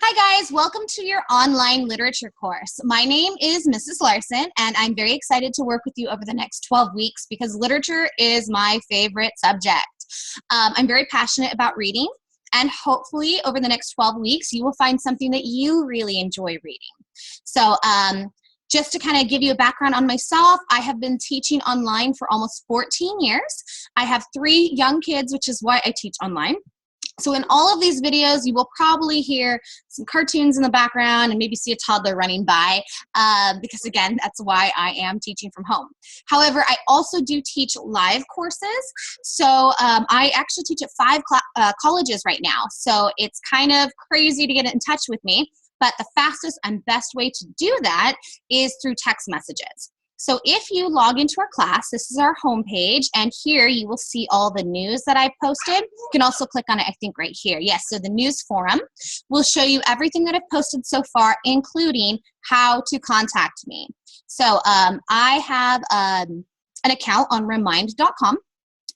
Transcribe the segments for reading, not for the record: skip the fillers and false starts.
Hi guys, welcome to your online literature course. My name is Mrs. Larson and I'm very excited to work with you over the next 12 weeks because literature is my favorite subject. I'm very passionate about reading and hopefully over the next 12 weeks you will find something that you really enjoy reading. So just to kind of give you a background on myself, I have been teaching online for almost 14 years. I have 3 young kids, which is why I teach online. So in all of these videos, you will probably hear some cartoons in the background and maybe see a toddler running by because again, that's why I am teaching from home. However, I also do teach live courses. So I actually teach at 5 colleges right now. So it's kind of crazy to get in touch with me, but the fastest and best way to do that is through text messages. So if you log into our class, this is our homepage, and here you will see all the news that I posted. You can also click on it, I think, right here. Yes, so the news forum will show you everything that I've posted so far, including how to contact me. So I have an account on remind.com.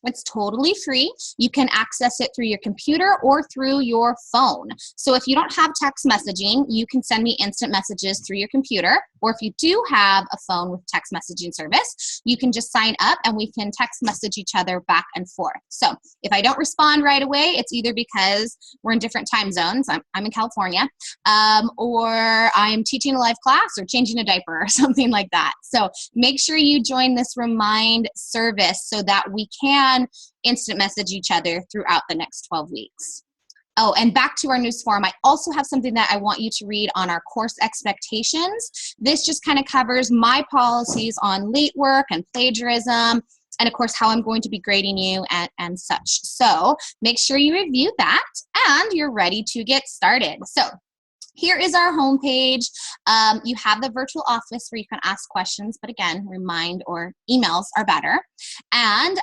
It's totally free. You can access it through your computer or through your phone. So if you don't have text messaging, you can send me instant messages through your computer. Or if you do have a phone with text messaging service, you can just sign up and we can text message each other back and forth. So if I don't respond right away, it's either because we're in different time zones, I'm in California, or I'm teaching a live class or changing a diaper or something like that. So make sure you join this Remind service so that we can instant message each other throughout the next 12 weeks. Oh, and back to our news forum, I also have something that I want you to read on our course expectations. This just kind of covers my policies on late work and plagiarism, and of course how I'm going to be grading you and such. So make sure you review that and you're ready to get started. So here is our homepage. You have the virtual office where you can ask questions, but again, Remind or emails are better. And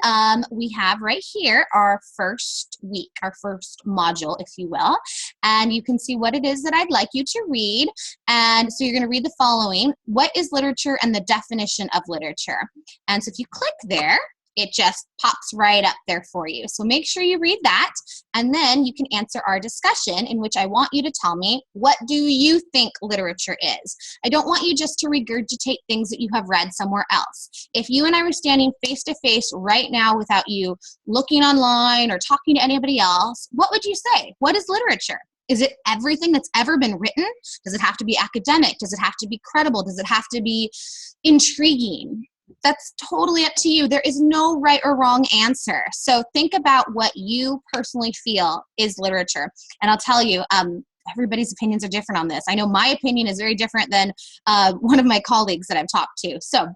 we have right here our first week, our first module, if you will. And you can see what it is that I'd like you to read. And so you're going to read the following: what is literature and the definition of literature? And so if you click there, it just pops right up there for you. So make sure you read that, and then you can answer our discussion in which I want you to tell me, what do you think literature is? I don't want you just to regurgitate things that you have read somewhere else. If you and I were standing face to face right now without you looking online or talking to anybody else, what would you say? What is literature? Is it everything that's ever been written? Does it have to be academic? Does it have to be credible? Does it have to be intriguing? That's totally up to you. There is no right or wrong answer. So think about what you personally feel is literature. And I'll tell you, everybody's opinions are different on this. I know my opinion is very different than one of my colleagues that I've talked to. So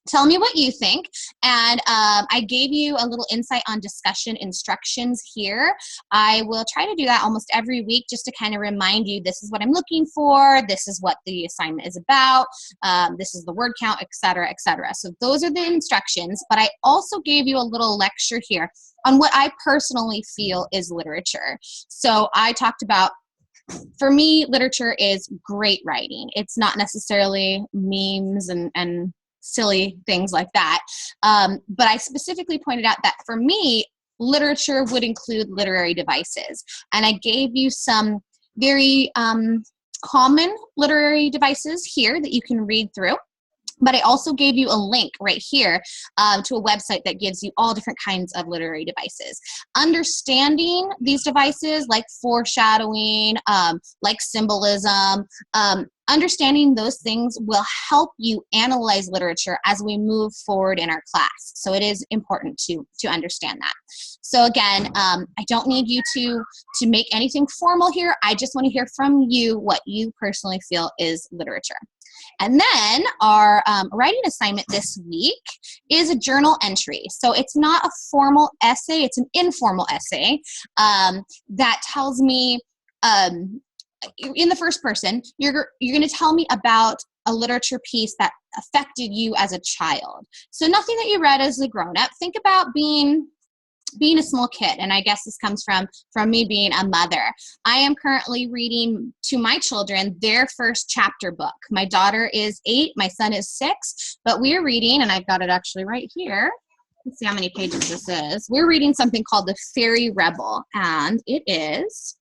tell me what you think. And I gave you a little insight on discussion instructions here. I will try to do that almost every week just to kind of remind you, this is what I'm looking for, this is what the assignment is about, this is the word count, etc., etc. So those are the instructions, but I also gave you a little lecture here on what I personally feel is literature. So I talked about, for me, literature is great writing. It's not necessarily memes and silly things like that. But I specifically pointed out that for me, literature would include literary devices. And I gave you some very common literary devices here that you can read through. But I also gave you a link right here to a website that gives you all different kinds of literary devices. Understanding these devices, like foreshadowing, like symbolism, understanding those things will help you analyze literature as we move forward in our class. So it is important to understand that. So again, I don't need you to make anything formal here. I just want to hear from you what you personally feel is literature. And then our writing assignment this week is a journal entry. So it's not a formal essay, it's an informal essay that tells me, in the first person, you're going to tell me about a literature piece that affected you as a child. So nothing that you read as a grown-up. Think about being a small kid, and I guess this comes from me being a mother. I am currently reading to my children their first chapter book. My daughter is 8, my son is 6, but we're reading, and I've got it actually right here. Let's see how many pages this is. We're reading something called The Fairy Rebel, and it is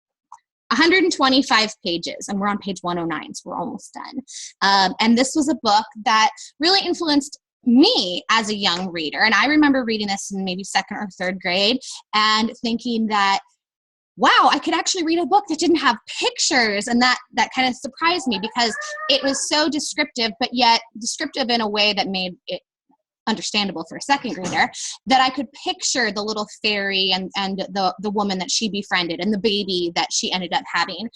125 pages, and we're on page 109, so we're almost done. And this was a book that really influenced me as a young reader. And I remember reading this in maybe second or third grade and thinking that, wow, I could actually read a book that didn't have pictures. And that kind of surprised me because it was so descriptive, but yet descriptive in a way that made it understandable for a second grader, that I could picture the little fairy and the woman that she befriended and the baby that she ended up having.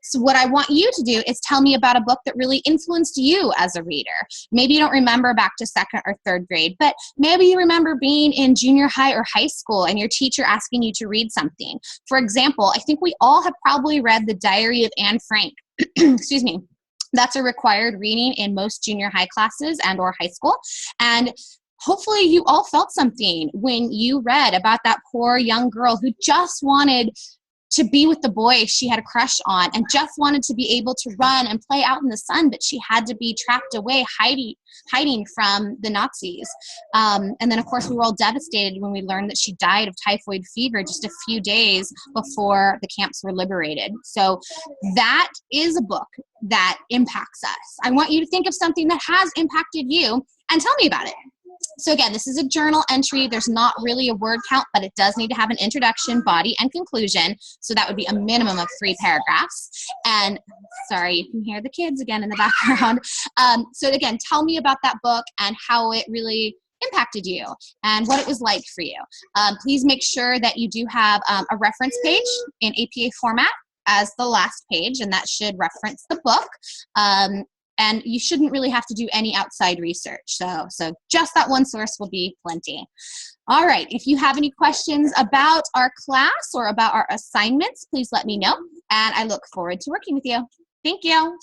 So what I want you to do is tell me about a book that really influenced you as a reader. Maybe you don't remember back to second or third grade, but maybe you remember being in junior high or high school and your teacher asking you to read something. For example, I think we all have probably read The Diary of Anne Frank. Excuse me. That's a required reading in most junior high classes and or high school. And hopefully you all felt something when you read about that poor young girl who just wanted to be with the boy she had a crush on and just wanted to be able to run and play out in the sun, but she had to be trapped away hiding from the Nazis. And then, of course, we were all devastated when we learned that she died of typhoid fever just a few days before the camps were liberated. So that is a book that impacts us. I want you to think of something that has impacted you and tell me about it. So again, this is a journal entry. There's not really a word count, but it does need to have an introduction, body, and conclusion. So that would be a minimum of 3 paragraphs. And sorry, you can hear the kids again in the background. So again, tell me about that book and how it really impacted you and what it was like for you. Please make sure that you do have a reference page in APA format as the last page, and that should reference the book. And you shouldn't really have to do any outside research. So just that one source will be plenty. All right, if you have any questions about our class or about our assignments, please let me know. And I look forward to working with you. Thank you.